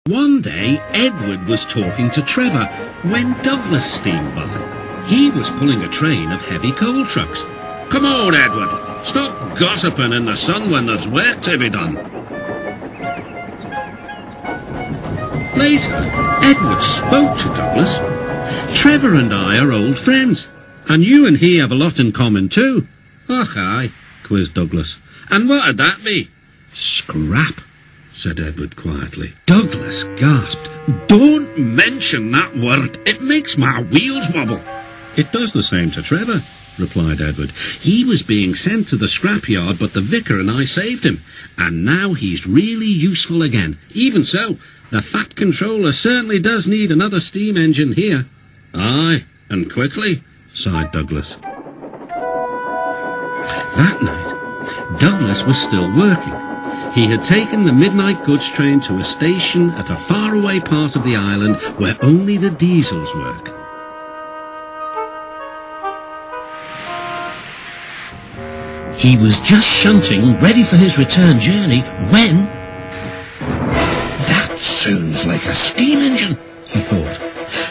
One day, Edward was talking to Trevor when Douglas steamed by. He was pulling a train of heavy coal trucks. "Come on, Edward, stop gossiping in the sun when there's work to be done." Later, Edward spoke to Douglas. "Trevor and I are old friends, and you and he have a lot in common too." "Och, aye," quizzed Douglas. "And what'd that be?" "Scrap," said Edward quietly. Douglas gasped. "Don't mention that word. It makes my wheels wobble." "It does the same to Trevor," replied Edward. "He was being sent to the scrapyard, but the vicar and I saved him, and now he's really useful again. Even so, the Fat Controller certainly does need another steam engine here." "Aye, and quickly," sighed Douglas. That night, Douglas was still working. He had taken the midnight goods train to a station at a faraway part of the island where only the diesels work. He was just shunting, ready for his return journey, when... "That sounds like a steam engine," he thought.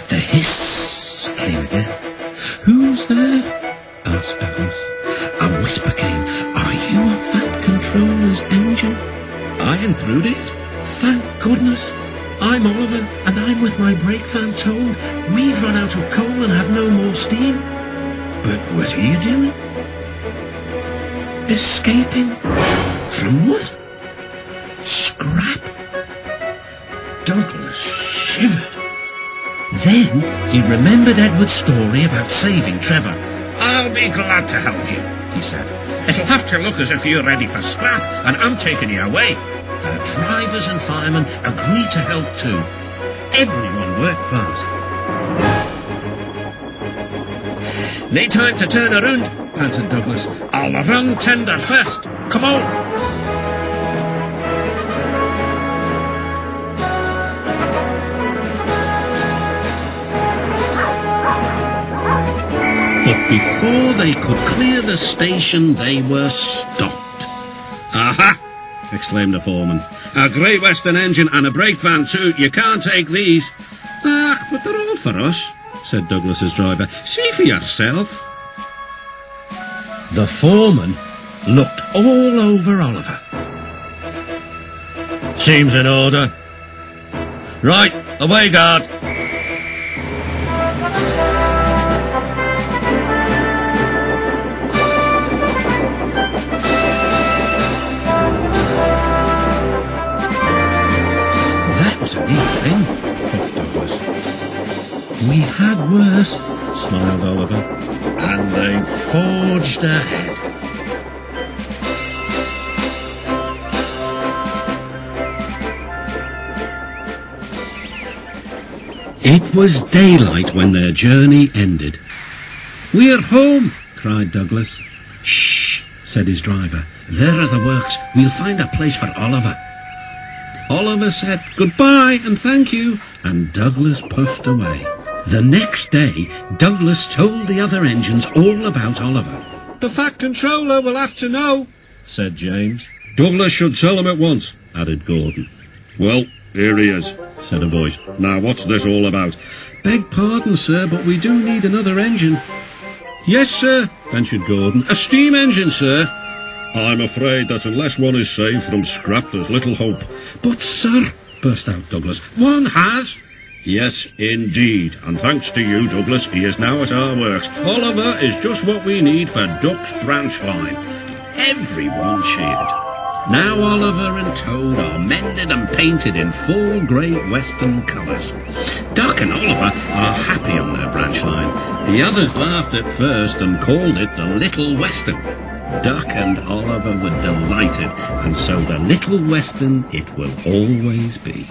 The hiss came again. "Who's there?" asked Douglas. A whisper came. "Are you a Fat Controller's engine?" "I intrude it." "Thank goodness. I'm Oliver, and I'm with my brake van towed. We've run out of coal and have no more steam." "But what are you doing?" "Escaping." "From what?" "Scrap." Douglas shivered. Then he remembered Edward's story about saving Trevor. "I'll be glad to help you," he said. "It'll have to look as if you're ready for scrap, and I'm taking you away." The drivers and firemen agreed to help too. Everyone worked fast. "Need time to turn around," panted Douglas. "I'll run tender first. Come on." But before they could clear the station, they were stopped. "Aha!" exclaimed the foreman. "A Great Western engine and a brake van too. You can't take these." "Ah, but they're all for us," said Douglas's driver. "See for yourself." The foreman looked all over Oliver. "Seems in order." "Right, away, guard." "A neat thing," puffed Douglas. "We've had worse," smiled Oliver. And they forged ahead. It was daylight when their journey ended. "We're home," cried Douglas. "Shh," said his driver. "There are the works. We'll find a place for Oliver." Oliver said goodbye and thank you, and Douglas puffed away. The next day, Douglas told the other engines all about Oliver. "The Fat Controller will have to know," said James. "Douglas should tell him at once," added Gordon. "Well, here he is," said a voice. "Now, what's this all about?" "Beg pardon, sir, but we do need another engine." "Yes, sir," ventured Gordon. "A steam engine, sir." "I'm afraid that unless one is saved from scrap, there's little hope." "But, sir," burst out Douglas, "one has." "Yes, indeed, and thanks to you, Douglas, he is now at our works. Oliver is just what we need for Duck's branch line." Everyone cheered. Now Oliver and Toad are mended and painted in full Great Western colours. Duck and Oliver are happy on their branch line. The others laughed at first and called it the Little Western. Duck and Oliver were delighted, and so the Little Western it will always be.